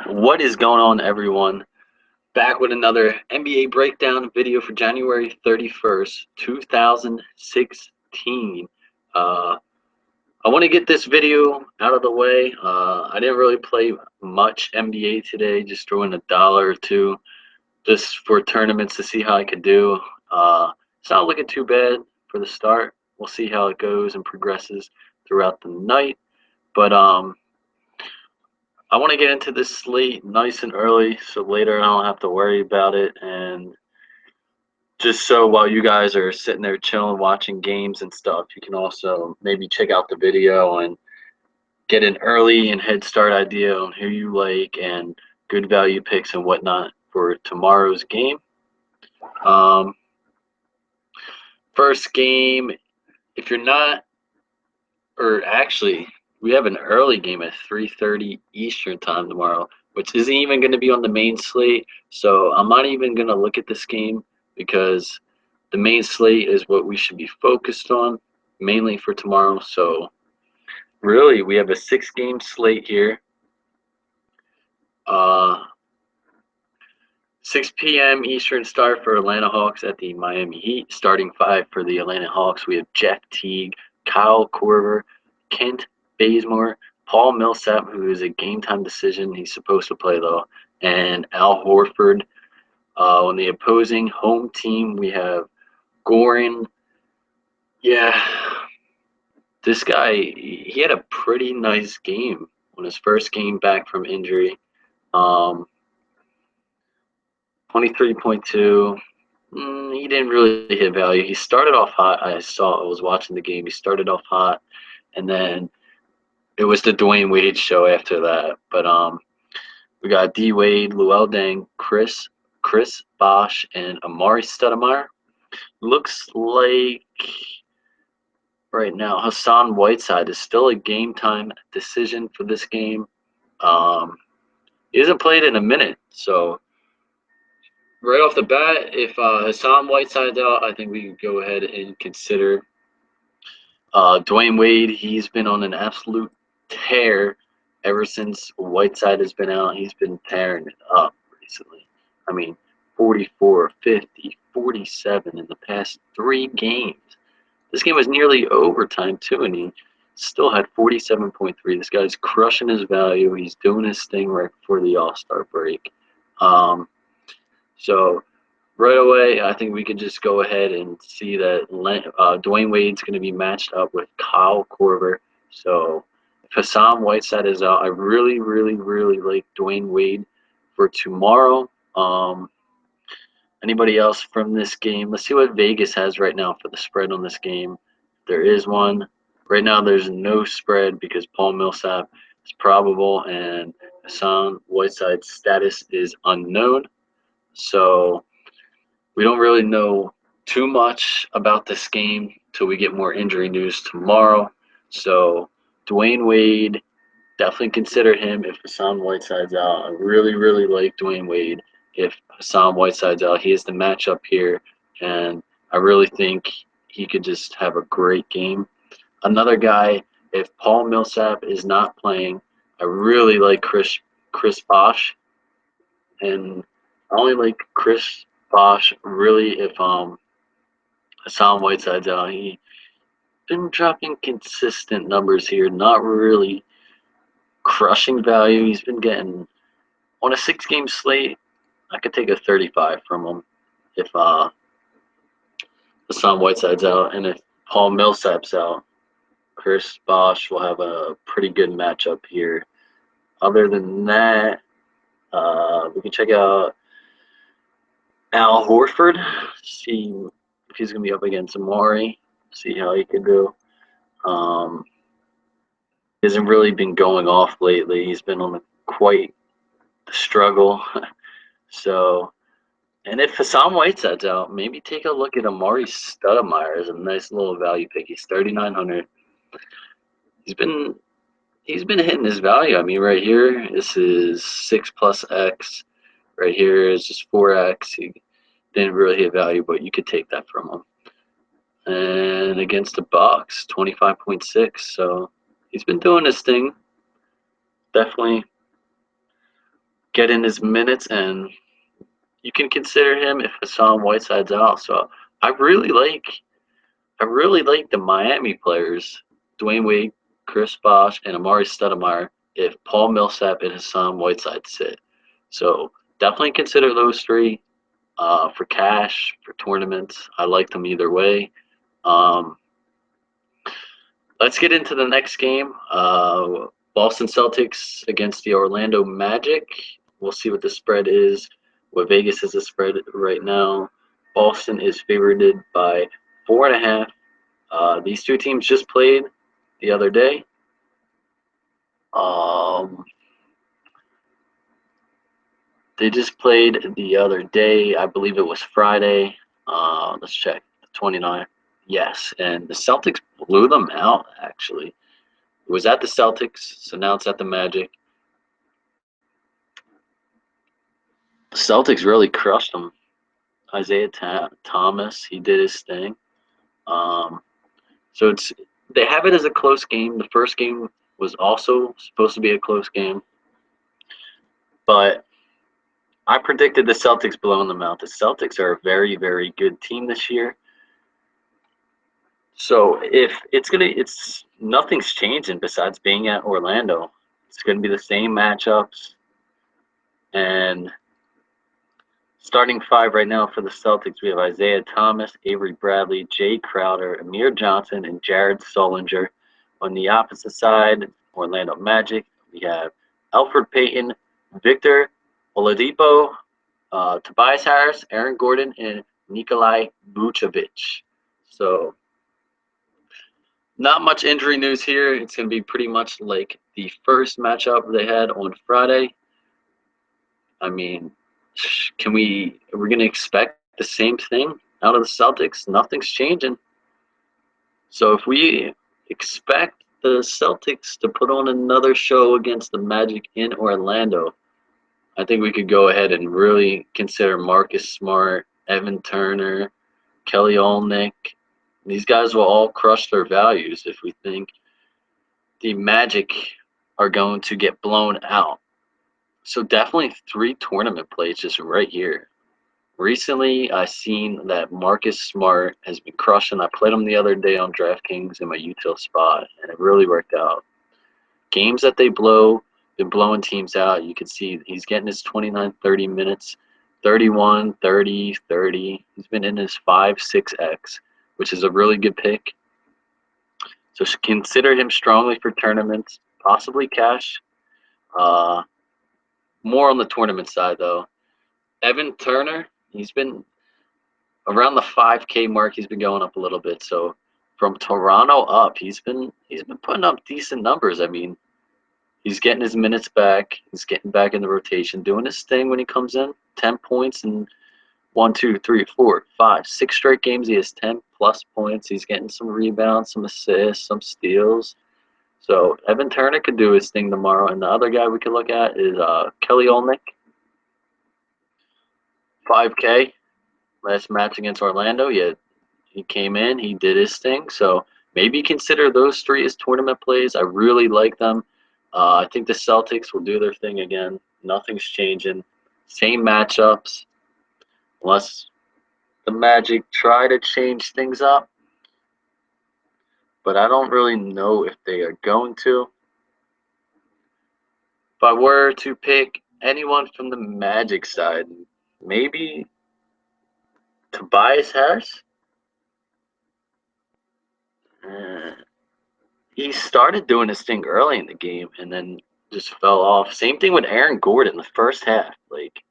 What is going on, everyone? Back with another NBA breakdown video for January 31st, 2016. Uh, I want to get this video out of the way. I didn't really play much NBA today, just throwing a dollar or two just for tournaments to see how I could do. It's not looking too bad for the start. We'll see how it goes and progresses throughout the night. But I want to get into this slate nice and early so later I don't have to worry about it. And just so while you guys are sitting there chilling, watching games and stuff, you can also maybe check out the video and get an early and head start idea on who you like and good value picks and whatnot for tomorrow's game. Um, First game, if you're not, or actually, we have an early game at 3:30 Eastern time tomorrow, which isn't even going to be on the main slate. So I'm not even going to look at this game because the main slate is what we should be focused on mainly for tomorrow. So really, we have a 6-game slate here. Uh, 6 p.m. Eastern start for Atlanta Hawks at the Miami Heat. Starting 5 for the Atlanta Hawks, we have Jeff Teague, Kyle Korver, Kent Bazemore, Paul Millsap, who is a game-time decision. He's supposed to play, though, and Al Horford. On the opposing home team, we have Goran. Yeah, this guy, he had a pretty nice game on his first game back from injury. Um, 23.2. He didn't really hit value. He started off hot. I was watching the game. He started off hot, and then it was the Dwayne Wade show after that. But we got D Wade, Luol Deng, Chris Bosh, and Amari Stoudemire. Looks like right now Hassan Whiteside is still a game time decision for this game. He hasn't played in a minute, so right off the bat, if Hassan Whiteside's out, I think we can go ahead and consider Dwayne Wade. He's been on an absolute tear ever since Whiteside has been out. He's been tearing it up recently. I mean, 44, 50, 47 in the past 3 games. This game was nearly overtime, too, and he still had 47.3. This guy's crushing his value. He's doing his thing right before the All-Star break. So right away, I think we could just go ahead and see that Dwayne Wade's going to be matched up with Kyle Korver. So if Hassan Whiteside is out, I really, really, really like Dwayne Wade for tomorrow. Anybody else from this game? Let's see what Vegas has right now for the spread on this game. There is one. Right now, there's no spread because Paul Millsap is probable and Hassan Whiteside's status is unknown. So we don't really know too much about this game till we get more injury news tomorrow. So Dwayne Wade, definitely consider him if Hassan Whiteside's out. I really, really like Dwayne Wade. If Hassan Whiteside's out, he has the matchup here, and I really think he could just have a great game. Another guy, if Paul Millsap is not playing, I really like Chris Bosh, and I only like Chris Bosh really if Hassan Whiteside's out. He's been dropping consistent numbers here, not really crushing value. He's been getting on a 6-game slate. I could take a 35 from him if Hassan Whiteside's out, and if Paul Millsap's out, Chris Bosh will have a pretty good matchup here. Other than that, we can check out Al Horford, see if he's going to be up against Amari, see how he can do. He hasn't really been going off lately. He's been on quite the struggle. So, and if Hassan Whiteside's out, maybe take a look at Amari Stoudemire as a nice little value pick. He's 3,900. He's been hitting his value. I mean, right here, this is 6 plus X. Right here is just 4X. He didn't really hit value, but you could take that from him. And against the Bucks, 25.6. So he's been doing his thing. Definitely get in his minutes, and you can consider him if Hassan Whiteside's out. So I really like I really like the Miami players, Dwayne Wade, Chris Bosh, and Amari Stoudemire if Paul Millsap and Hassan Whiteside sit. So definitely consider those three for cash, for tournaments. I like them either way. Um, let's get into the next game. Boston Celtics against the Orlando Magic. We'll see what the spread is. What Vegas is the spread right now. Boston is favored by 4.5. These two teams just played the other day. They just played the other day. I believe it was Friday. Let's check. The 29th. Yes, and the Celtics blew them out, actually. It was at the Celtics, so now it's at the Magic. The Celtics really crushed them. Isaiah Thomas, he did his thing. Um, so they have it as a close game. The first game was also supposed to be a close game, but I predicted the Celtics blowing them out. The Celtics are a very, very good team this year. So if it's nothing's changing besides being at Orlando. It's gonna be the same matchups, and starting five right now for the Celtics, we have Isaiah Thomas, Avery Bradley, Jay Crowder, Amir Johnson, and Jared Sullinger. On the opposite side, Orlando Magic, we have Elfrid Payton, Victor Oladipo, Tobias Harris, Aaron Gordon, and Nikolai Vucevic. So not much injury news here. It's going to be pretty much like the first matchup they had on Friday. I mean, we're going to expect the same thing out of the Celtics. Nothing's changing. So if we expect the Celtics to put on another show against the Magic in Orlando, I think we could go ahead and really consider Marcus Smart, Evan Turner, Kelly Olynyk. These guys will all crush their values if we think the Magic are going to get blown out. So definitely 3 tournament plays just right here. Recently, I seen that Marcus Smart has been crushing. I played him the other day on Draftkings in my util spot, and it really worked out. Games that they blow, been blowing teams out. You can see he's getting his 29, 30 minutes, 31, 30, 30. He's been in his 5, 6X, which is a really good pick. So consider him strongly for tournaments, possibly cash. More on the tournament side, though. Evan Turner, he's been around the 5K mark. He's been going up a little bit. So from Toronto up, he's been putting up decent numbers. I mean, he's getting his minutes back. He's getting back in the rotation, doing his thing when he comes in. 10 points in 1, 2, 3, 4, 5, 6 straight games. He has 10 plus points. He's getting some rebounds, some assists, some steals. So Evan Turner could do his thing tomorrow. And the other guy we could look at is Kelly Olynyk. 5K last match against Orlando. He came in, he did his thing. So maybe consider those 3 as tournament plays. I really like them. I think the Celtics will do their thing again. Nothing's changing. Same matchups, unless the Magic try to change things up. But I don't really know if they are going to. If I were to pick anyone from the Magic side, maybe Tobias Harris. He started doing his thing early in the game and then just fell off. Same thing with Aaron Gordon the first half. Like,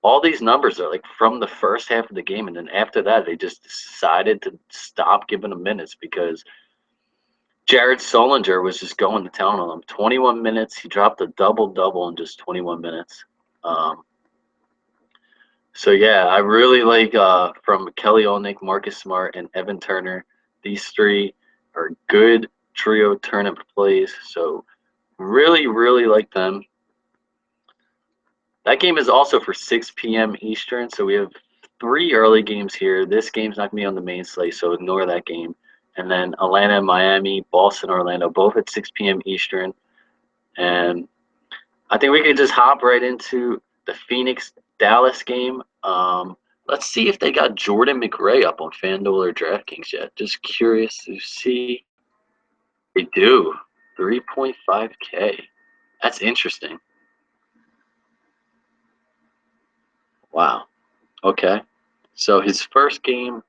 all these numbers are like from the first half of the game, and then after that they just decided to stop giving him minutes because Jared Sullinger was just going to town on him. 21 minutes. He dropped a double-double in just 21 minutes. So, yeah, I really like from Kelly Olynyk, Marcus Smart, and Evan Turner. These 3 are good trio tournament plays. So, really, really like them. That game is also for 6 p.m. Eastern. So, we have 3 early games here. This game's not going to be on the main slate, so ignore that game. And then Atlanta and Miami, Boston, Orlando, both at 6 p.m. Eastern. And I think we could just hop right into the Phoenix Dallas game. Let's see if they got Jordan McRae up on Fanduel or Draftkings yet. Just curious to see. They do. 3.5K. That's interesting. Wow. Okay. So his first game,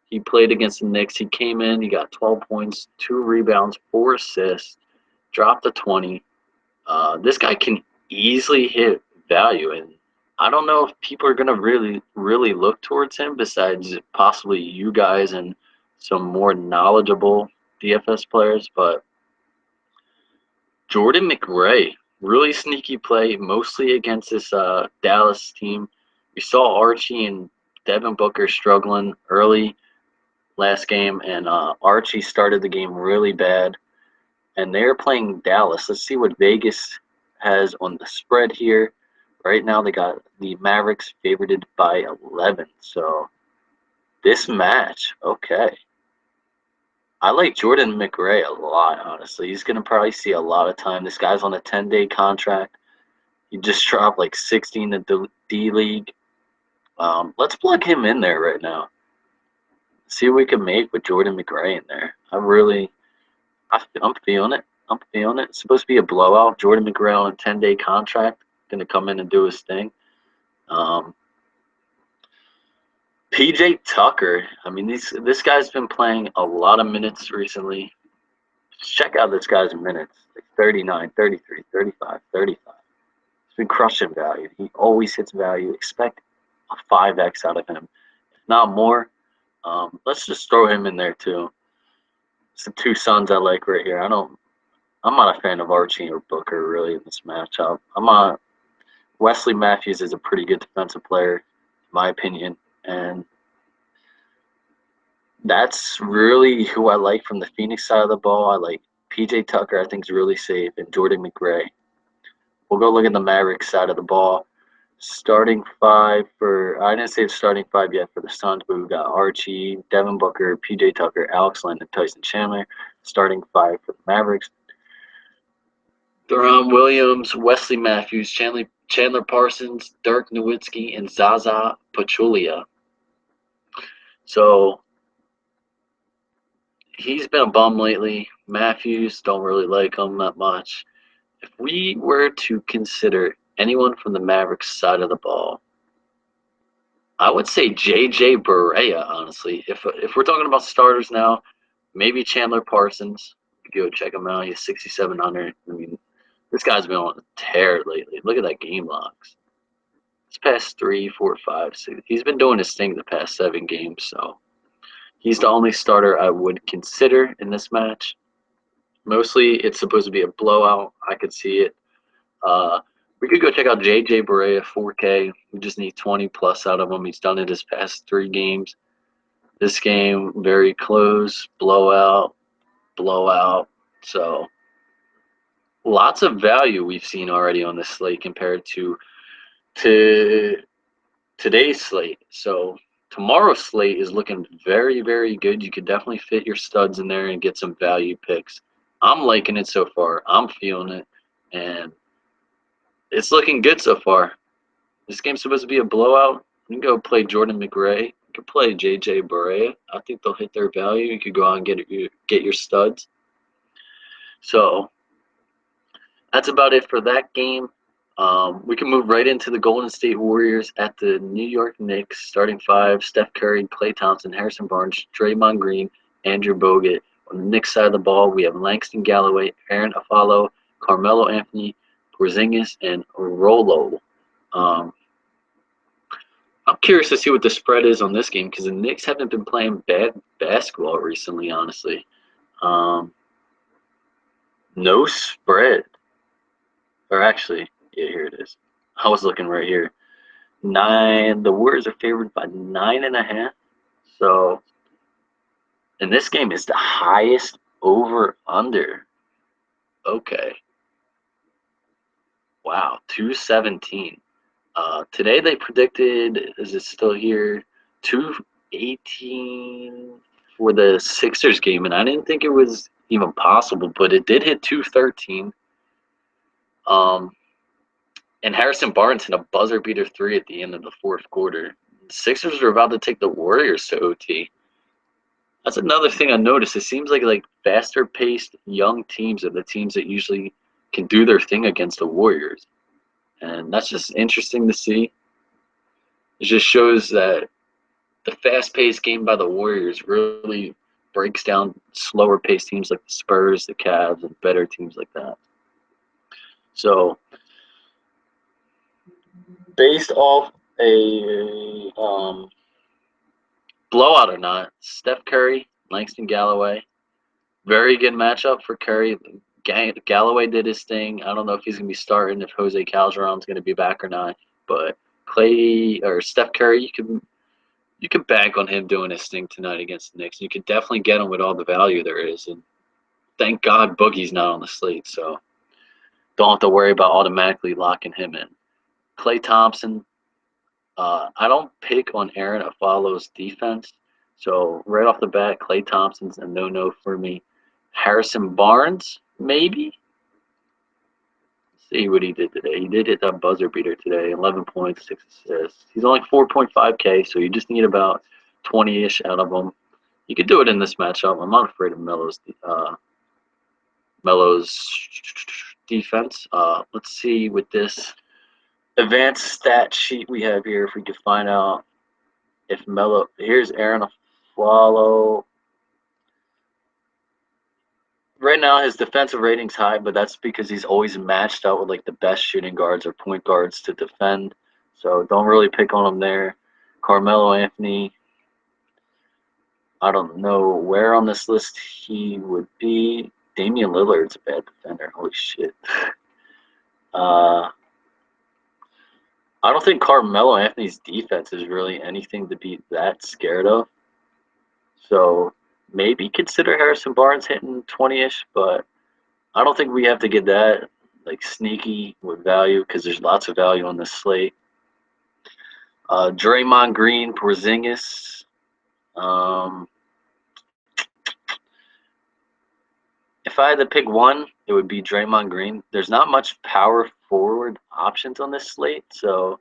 he played against the Knicks. He came in, he got 12 points, 2 rebounds, 4 assists, dropped a 20. This guy can easily hit value, and I don't know if people are going to really look towards him besides possibly you guys and some more knowledgeable DFS players, but Jordan McRae, really sneaky play, mostly against this Dallas team. We saw Archie and Devin Booker struggling early last game, and Archie started the game really bad. And they're playing Dallas. Let's see what Vegas has on the spread here. Right now, they got the Mavericks favored by 11. So this match, okay. I like Jordan McRae a lot, honestly. He's going to probably see a lot of time. This guy's on a 10-day contract. He just dropped like 16 in the D League. Let's plug him in there right now. See what we can make with Jordan McRae in there. I'm feeling it. I'm feeling it. It's supposed to be a blowout. Jordan McRae on a 10-day contract. Going to come in and do his thing. PJ Tucker. I mean, this guy's been playing a lot of minutes recently. Just check out this guy's minutes. Like 39, 33, 35, 35. He's been crushing value. He always hits value. Expect a 5x out of him. If not more, let's just throw him in there too. It's the two Suns I like right here. I'm not a fan of Archie or Booker really in this matchup. Wesley Matthews is a pretty good defensive player, in my opinion, and that's really who I like from the Phoenix side of the ball. I like PJ Tucker, I think is really safe, and Jordan McRae. We'll go look at the Mavericks side of the ball. Starting 5 for, I didn't say the starting 5 yet for the Suns, but we've got Archie, Devin Booker, PJ Tucker, Alex Len, and Tyson Chandler. Starting 5 for the Mavericks. Deron Williams, Wesley Matthews, Chandler Parsons, Dirk Nowitzki, and Zaza Pachulia. So he's been a bum lately. Matthews, don't really like him that much. If we were to consider anyone from the Mavericks side of the ball, I would say JJ Barea, honestly. If we're talking about starters now, maybe Chandler Parsons. Go check him out. He's 6,700. I mean, this guy's been on a tear lately. Look at that game logs. This past 3, 4, 5, 6. He's been doing his thing the past 7 games, so he's the only starter I would consider in this match. Mostly, it's supposed to be a blowout. I could see it. We could go check out JJ Barea 4K. We just need 20 plus out of him. He's done it his past 3 games. This game, very close, blowout. So lots of value we've seen already on this slate compared to today's slate. So tomorrow's slate is looking very, very good. You could definitely fit your studs in there and get some value picks. I'm liking it so far. I'm feeling it, and it's looking good so far. This game's supposed to be a blowout. You can go play Jordan McRae. You can play JJ Barea. I think they'll hit their value. You could go out and get your studs. So that's about it for that game. We can move right into the Golden State Warriors at the New York Knicks. Starting 5, Steph Curry, Klay Thompson, Harrison Barnes, Draymond Green, Andrew Bogut. On the Knicks side of the ball, we have Langston Galloway, Aaron Afalo, Carmelo Anthony, Porzingis, and Rolo. I'm curious to see what the spread is on this game because the Knicks haven't been playing bad basketball recently, honestly. No spread. Or actually, yeah, here it is. I was looking right here. The Warriors are favored by 9.5. So, and this game is the highest over/under. Okay. Wow, 217. Today they predicted, is it still here? 218 for the Sixers game, and I didn't think it was even possible, but it did hit 213. And Harrison Barnes hit a buzzer beater 3 at the end of the fourth quarter. The Sixers are about to take the Warriors to OT. That's another thing I noticed. It seems like faster paced young teams are the teams that usually can do their thing against the Warriors. And that's just interesting to see. It just shows that the fast paced game by the Warriors really breaks down slower paced teams like the Spurs, the Cavs, and better teams like that. So based off a blowout or not, Steph Curry, Langston Galloway, very good matchup for Curry. Galloway did his thing. I don't know if he's going to be starting, if Jose Calderon's going to be back or not. But Clay or Steph Curry, you can bank on him doing his thing tonight against the Knicks. You could definitely get him with all the value there is. And thank God Boogie's not on the slate, so don't have to worry about automatically locking him in. Klay Thompson, I don't pick on Aaron Aflalo's defense. So right off the bat, Klay Thompson's a no-no for me. Harrison Barnes, maybe. Let's see what he did today. He did hit that buzzer beater today, 11 points, 6 assists. He's only 4.5K, so you just need about 20-ish out of him. You could do it in this matchup. I'm not afraid of Melo's defense. Let's see with this advanced stat sheet we have here if we could find out if Melo. Here's Aaron Aflalo. Right now his defensive rating's high, but that's because he's always matched out with like the best shooting guards or point guards to defend. So don't really pick on him there. Carmelo Anthony, I don't know where on this list he would be. Damian Lillard's a bad defender. Holy shit. I don't think Carmelo Anthony's defense is really anything to be that scared of. So maybe consider Harrison Barnes hitting 20-ish, but I don't think we have to get that like sneaky with value because there's lots of value on this slate. Draymond Green, Porzingis. If I had to pick one, it would be Draymond Green. There's not much power forward options on this slate, so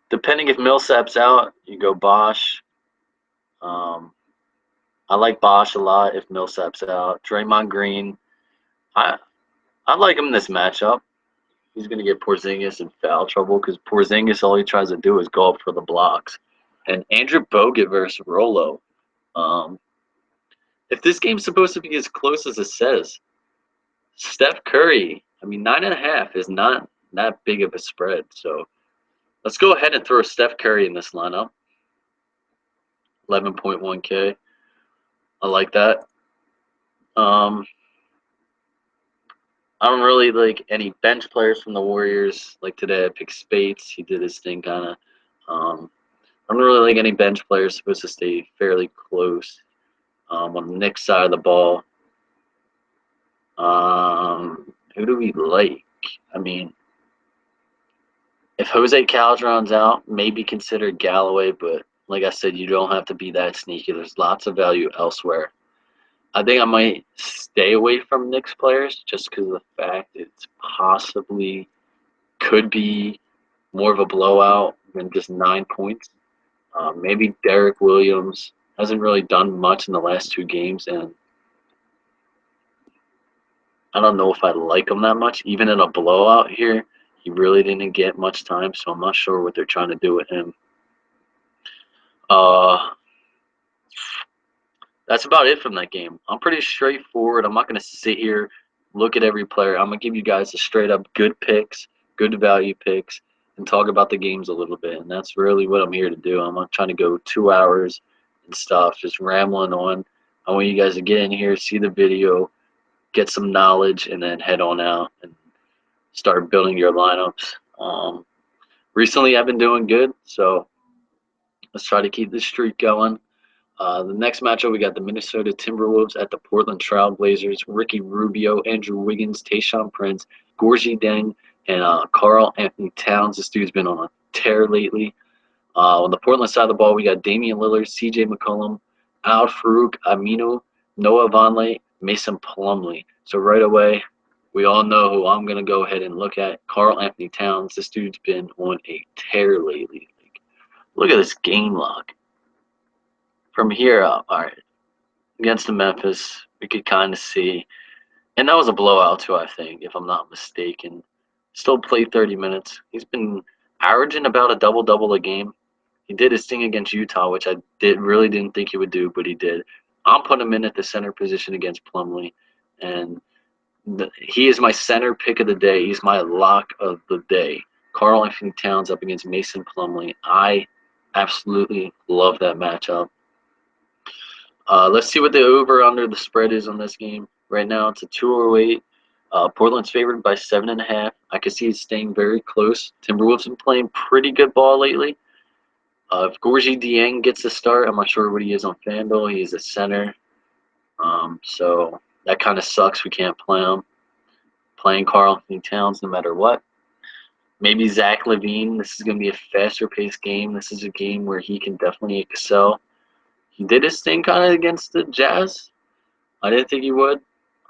depending if Millsap's out, you go Bosh. I like Bosh a lot if Millsap's out. Draymond Green, I like him in this matchup. He's going to get Porzingis in foul trouble because Porzingis, all he tries to do is go up for the blocks. And Andrew Bogut versus Rolo. If this game's supposed to be as close as it says, Steph Curry, 9.5 is not that big of a spread. So let's go ahead and throw Steph Curry in this lineup. 11.1K. I like that. I don't really like any bench players from the Warriors. Like today, I picked Spates. He did his thing, kind of. I don't really like any bench players. Supposed to stay fairly close on the Knicks side of the ball. Who do we like? If Jose Calderon's out, maybe consider Galloway. But like I said, you don't have to be that sneaky. There's lots of value elsewhere. I think I might stay away from Knicks players just because of the fact it's possibly could be more of a blowout than just 9 points. Maybe Derek Williams hasn't really done much in the last 2 games, and I don't know if I like him that much. Even in a blowout here, he really didn't get much time, so I'm not sure what they're trying to do with him. That's about it from that game. I'm pretty straightforward. I'm not going to sit here, look at every player. I'm going to give you guys a straight-up good picks, good value picks, and talk about the games a little bit. And that's really what I'm here to do. I'm not trying to go 2 hours and stuff, just rambling on. I want you guys to get in here, see the video, get some knowledge, and then head on out and start building your lineups. Recently, I've been doing good, so let's try to keep this streak going. The next matchup, we got the Minnesota Timberwolves at the Portland Trail Blazers. Ricky Rubio, Andrew Wiggins, Tayshaun Prince, Gorgie Deng, and Karl Anthony Towns. This dude's been on a tear lately. On the Portland side of the ball, we got Damian Lillard, CJ McCollum, Al Farouk Aminu, Noah Vonleh, Mason Plumlee. So right away, We all know who I'm going to go ahead and look at. Karl Anthony Towns. This dude's been on a tear lately. Like, look at this game log. From here up, all right, against the Memphis, we could kind of see. And that was a blowout, too, I think, if I'm not mistaken. Still played 30 minutes. He's been averaging about a double-double a game. He did his thing against Utah, which I really didn't think he would do, but he did. I'm putting him in at the center position against Plumlee, and he is my center pick of the day. He's my lock of the day. Karl Anthony Towns up against Mason Plumlee. I absolutely love that matchup. Let's see what the over-under the spread is on this game. Right now, it's a 208. Portland's favored by 7.5. I can see it staying very close. Timberwolves have been playing pretty good ball lately. If Gorgui Dieng gets a start, I'm not sure what he is on Fanduel. He's a center. So that kind of sucks. We can't play him. Playing Karl Anthony Towns no matter what. Maybe Zach LaVine. This is going to be a faster-paced game. This is a game where he can definitely excel. He did his thing kind of against the Jazz. I didn't think he would.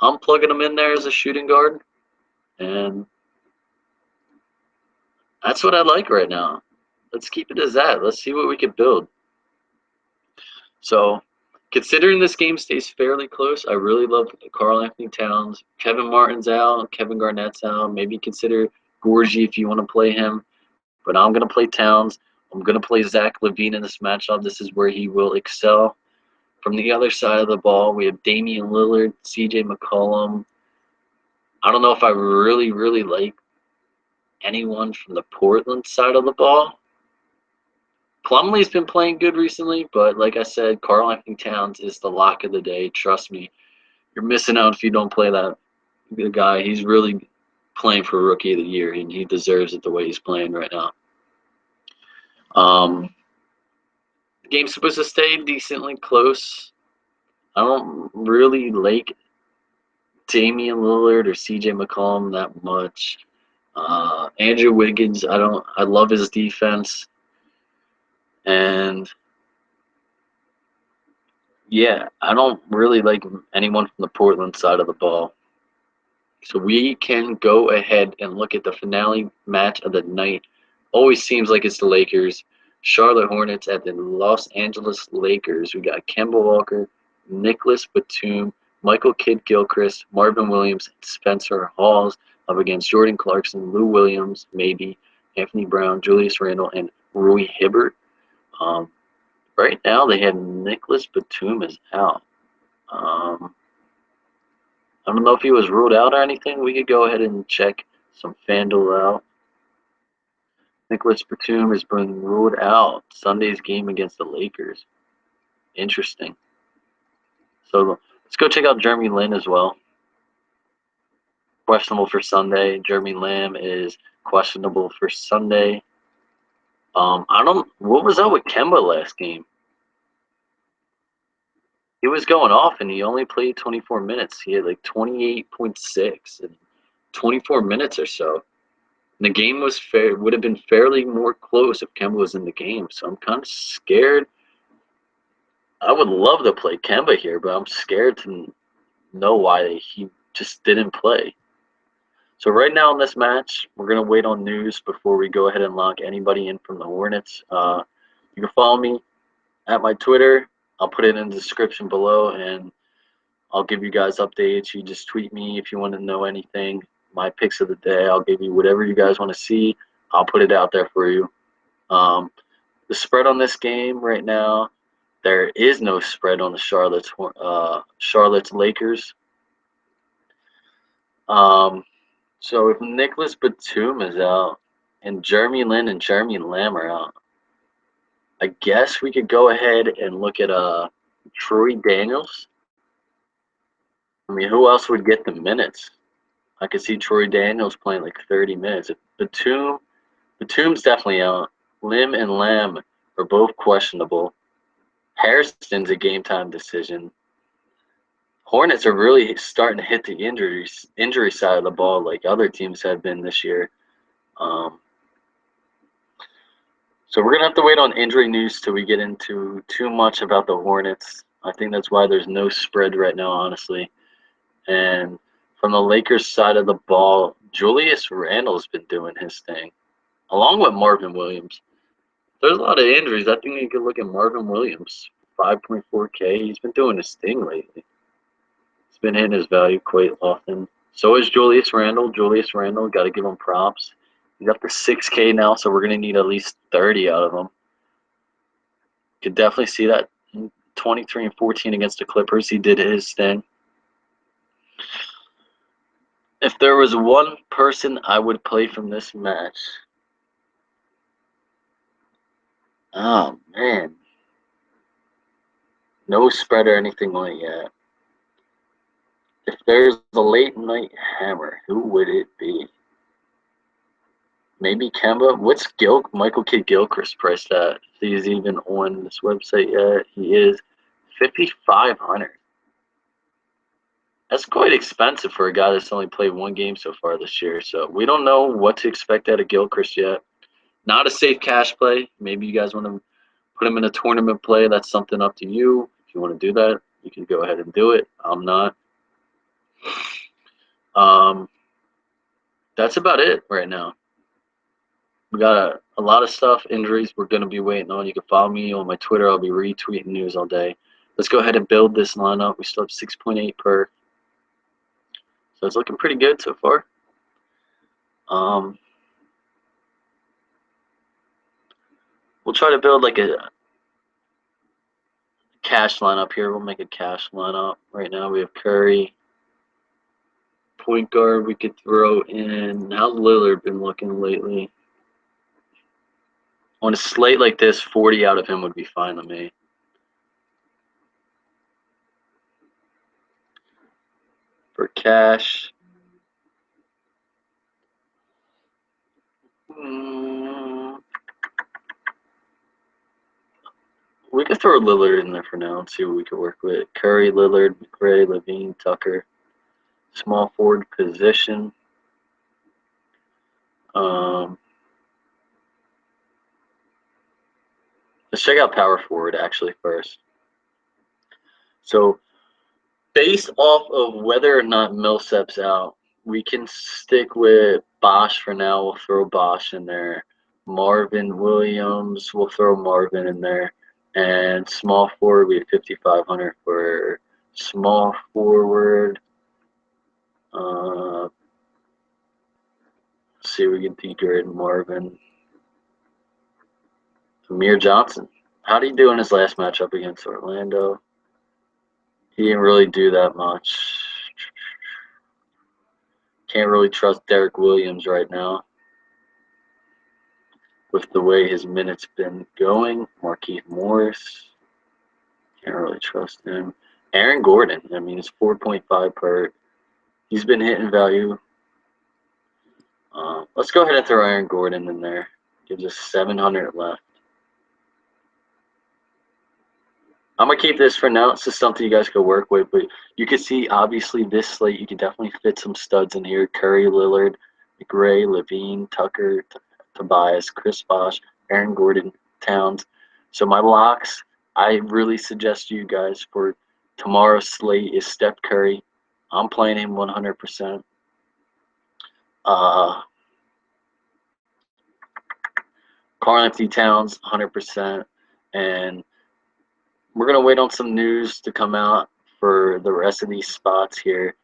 I'm plugging him in there as a shooting guard. And that's what I like right now. Let's keep it as that. Let's see what we can build. So, considering this game stays fairly close, I really love Karl Anthony Towns. Kevin Martin's out. Kevin Garnett's out. Maybe consider Gorgui if you want to play him. But I'm going to play Towns. I'm going to play Zach LaVine in this matchup. This is where he will excel. From the other side of the ball, we have Damian Lillard, CJ McCollum. I don't know if I really, really like anyone from the Portland side of the ball. Plumlee's been playing good recently, but like I said, Karl Anthony Towns is the lock of the day. Trust me. You're missing out if you don't play that guy. He's really playing for Rookie of the Year, and he deserves it the way he's playing right now. The game's supposed to stay decently close. I don't really like Damian Lillard or CJ McCollum that much. Andrew Wiggins, I love his defense. And yeah, I don't really like anyone from the Portland side of the ball. So we can go ahead and look at the finale match of the night. Always seems like it's the Lakers. Charlotte Hornets at the Los Angeles Lakers. We got Kemba Walker, Nicholas Batum, Michael Kidd-Gilchrist, Marvin Williams, and Spencer Hawes up against Jordan Clarkson, Lou Williams, maybe, Anthony Brown, Julius Randle, and Rui Hibbert. Right now, they have Nicholas Batum is out. I don't know if he was ruled out or anything. We could go ahead and check some Fanduel out. Nicholas Batum has been ruled out Sunday's game against the Lakers. Interesting. So let's go check out Jeremy Lin as well. Questionable for Sunday. Jeremy Lamb is questionable for Sunday. What was up with Kemba last game? He was going off and he only played 24 minutes. He had like 28.6 in 24 minutes or so. And the game would have been fairly more close if Kemba was in the game. So I'm kind of scared. I would love to play Kemba here, but I'm scared to know why he just didn't play. So right now in this match, we're going to wait on news before we go ahead and lock anybody in from the Hornets. You can follow me at my Twitter. I'll put it in the description below, and I'll give you guys updates. You just tweet me if you want to know anything. My picks of the day. I'll give you whatever you guys want to see. I'll put it out there for you. The spread on this game right now, there is no spread on the Charlotte's Lakers. So if Nicholas Batum is out and Jeremy Lin and Jeremy Lamb are out, I guess we could go ahead and look at Troy Daniels. I mean, who else would get the minutes? I could see Troy Daniels playing like 30 minutes. If Batum's definitely out. Lim and Lamb are both questionable. Harrison's a game-time decision. Hornets are really starting to hit the injury side of the ball like other teams have been this year. So we're going to have to wait on injury news till we get into too much about the Hornets. I think that's why there's no spread right now, honestly. And From the Lakers side of the ball, Julius Randle's been doing his thing, along with Marvin Williams. There's a lot of injuries. I think you could look at Marvin Williams, 5.4K. He's been doing his thing lately. He's been hitting his value quite often. So is Julius Randle. Julius Randle, got to give him props. He's up to 6K now, so we're going to need at least 30 out of him. Could definitely see that. 23 and 14 against the Clippers. He did his thing. If there was one person I would play from this match, oh man, no spread or anything like that. If there's a late night hammer, who would it be? Maybe Kemba. What's Michael Kidd Gilchrist priced at? If he's even on this website yet. He is 5,500. That's quite expensive for a guy that's only played one game so far this year. So we don't know what to expect out of Gilchrist yet. Not a safe cash play. Maybe you guys want to put him in a tournament play. That's something up to you. If you want to do that, you can go ahead and do it. I'm not. That's about it right now. We got a lot of stuff, injuries we're going to be waiting on. You can follow me on my Twitter. I'll be retweeting news all day. Let's go ahead and build this lineup. We still have 6.8 per. So it's looking pretty good so far. We'll try to build like a cash lineup here. We'll make a cash lineup. Right now we have Curry. Point guard we could throw in. How's Lillard been looking lately? On a slate like this, 40 out of him would be fine to me. For cash, we could throw Lillard in there for now and see what we could work with. Curry, Lillard, McRae, Levine, Tucker. Small forward position. Let's check out power forward actually first. So based off of whether or not Millsap's out, we can stick with Bosch for now. We'll throw Bosch in there. Marvin Williams, we'll throw Marvin in there. And small forward, we have 5,500 for small forward. Let's see if we can degrade Marvin. Amir Johnson. How did he do in his last matchup against Orlando? He didn't really do that much. Can't really trust Derek Williams right now with the way his minutes been going. Markieff Morris. Can't really trust him. Aaron Gordon. I mean, it's 4.5 per. He's been hitting value. Let's go ahead and throw Aaron Gordon in there. Gives us 700 left. I'm going to keep this for now. It's just something you guys could work with. But you can see, obviously, this slate, you can definitely fit some studs in here. Curry, Lillard, McRae, Levine, Tucker, Tobias, Chris Bosh, Aaron Gordon, Towns. So my locks, I really suggest you guys for tomorrow's slate is Steph Curry. I'm playing him 100%. Karl-Anthony Towns, 100%. And we're going to wait on some news to come out for the rest of these spots here.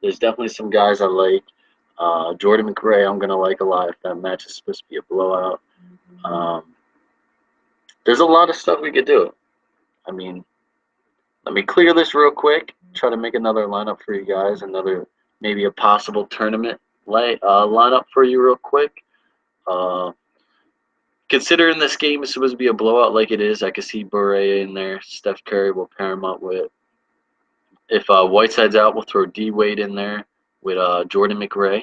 There's definitely some guys I like. Jordan McRae, I'm going to like a lot if that match is supposed to be a blowout. There's a lot of stuff we could do. I mean, let me clear this real quick. Try to make another lineup for you guys. Another, maybe a possible tournament lineup for you real quick. Considering this game is supposed to be a blowout like it is, I could see Barea in there. Steph Curry will pair him up with. If Whiteside's out, we'll throw D-Wade in there with Jordan McRae.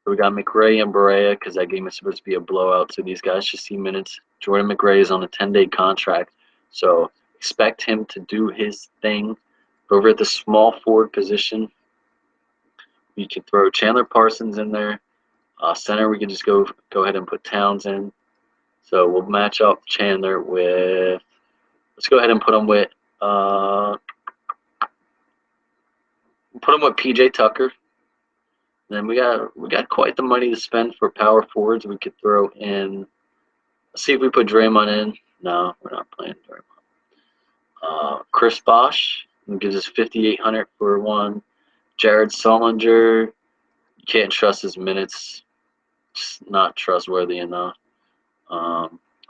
We got McRae and Barea because that game is supposed to be a blowout, so these guys should see minutes. Jordan McRae is on a 10-day contract, so expect him to do his thing. Over at the small forward position, we can throw Chandler Parsons in there. Center, we can just go ahead and put Towns in. So we'll match up Chandler with, let's go ahead and put him with Put him with PJ Tucker. Then we got quite the money to spend for power forwards. We could throw in. Let's see if we put Draymond in. No, we're not playing Draymond. Chris Bosh gives us 5,800 for one. Jared Solinger, you can't trust his minutes. Just not trustworthy enough.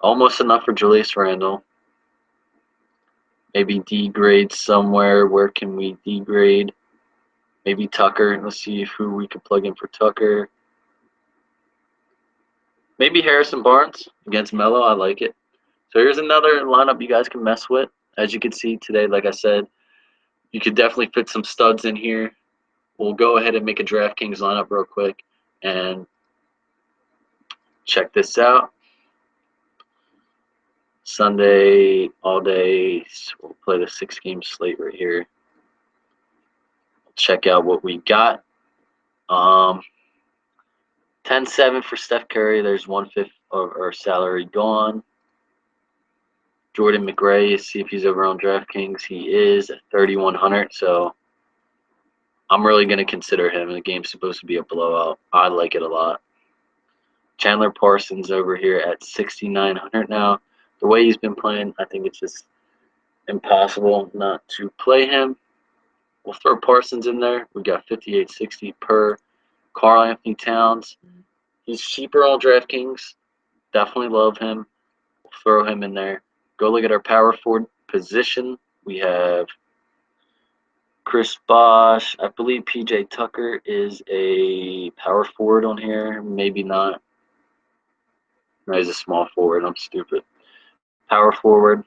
Almost enough for Julius Randle. Maybe degrade somewhere. Where can we degrade? Maybe Tucker. Let's see who we can plug in for Tucker. Maybe Harrison Barnes against Melo. I like it. So here's another lineup you guys can mess with. As you can see today, like I said, you could definitely fit some studs in here. We'll go ahead and make a DraftKings lineup real quick and check this out. Sunday all day. So we'll play the 6-game slate right here. Check out what we got. 10-7 for Steph Curry. There's 1/5 of our salary gone. Jordan McRae, see if he's over on DraftKings. He is at 3,100, so I'm really going to consider him. The game's supposed to be a blowout. I like it a lot. Chandler Parsons over here at 6,900 now. The way he's been playing, I think it's just impossible not to play him. We'll throw Parsons in there. We got 5,860 per. Karl Anthony Towns. He's cheaper on DraftKings. Definitely love him. We'll throw him in there. Go look at our power forward position. We have Chris Bosh. I believe PJ Tucker is a power forward on here. Maybe not. No, he's a small forward. I'm stupid. Power forward.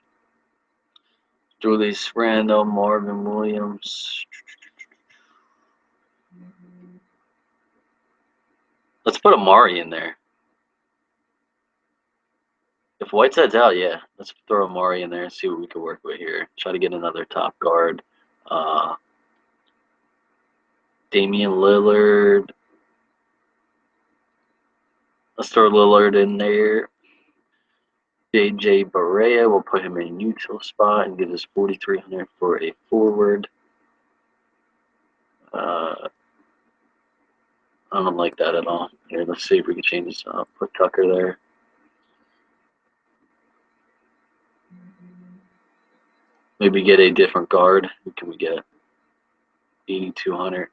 Julius Randle, Marvin Williams. Let's put Amari in there. If Whiteside's out, yeah, let's throw Amari in there and see what we can work with here. Try to get another top guard. Damian Lillard. Let's throw Lillard in there. JJ Barea, we'll put him in a neutral spot and give us 4,300 for a forward. I don't like that at all. Here, let's see if we can change this up. Put Tucker there. Maybe get a different guard. Who can we get? 8,200.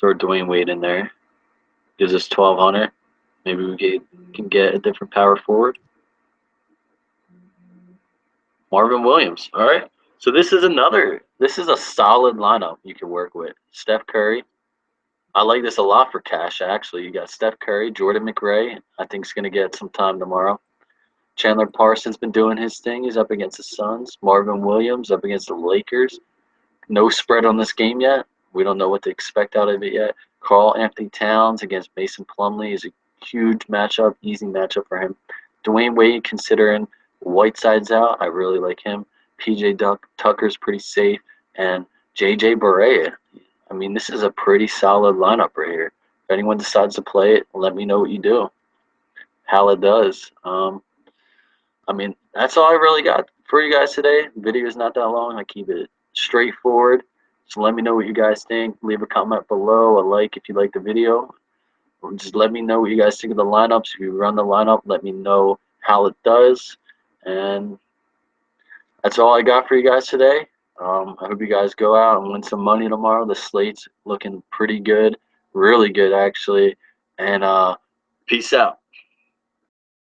Throw Dwayne Wade in there. Gives us 1,200. Maybe we can get a different power forward. Marvin Williams. All right. So this is a solid lineup you can work with. Steph Curry. I like this a lot for cash, actually. You got Steph Curry, Jordan McRae. I think he's going to get some time tomorrow. Chandler Parsons been doing his thing. He's up against the Suns. Marvin Williams up against the Lakers. No spread on this game yet. We don't know what to expect out of it yet. Karl Anthony Towns against Mason Plumlee is a huge matchup, easy matchup for him. Dwayne Wade, considering Whiteside's out, I really like him. PJ Tucker's pretty safe. And JJ Barea. I mean, this is a pretty solid lineup right here. If anyone decides to play it, let me know what you do. How it does. I mean, that's all I really got for you guys today. The video is not that long. I keep it straightforward. So let me know what you guys think. Leave a comment below, a like if you like the video. Or just let me know what you guys think of the lineups. If you run the lineup, let me know how it does. And that's all I got for you guys today. I hope you guys go out and win some money tomorrow. The slate's looking pretty good, really good actually. And peace out.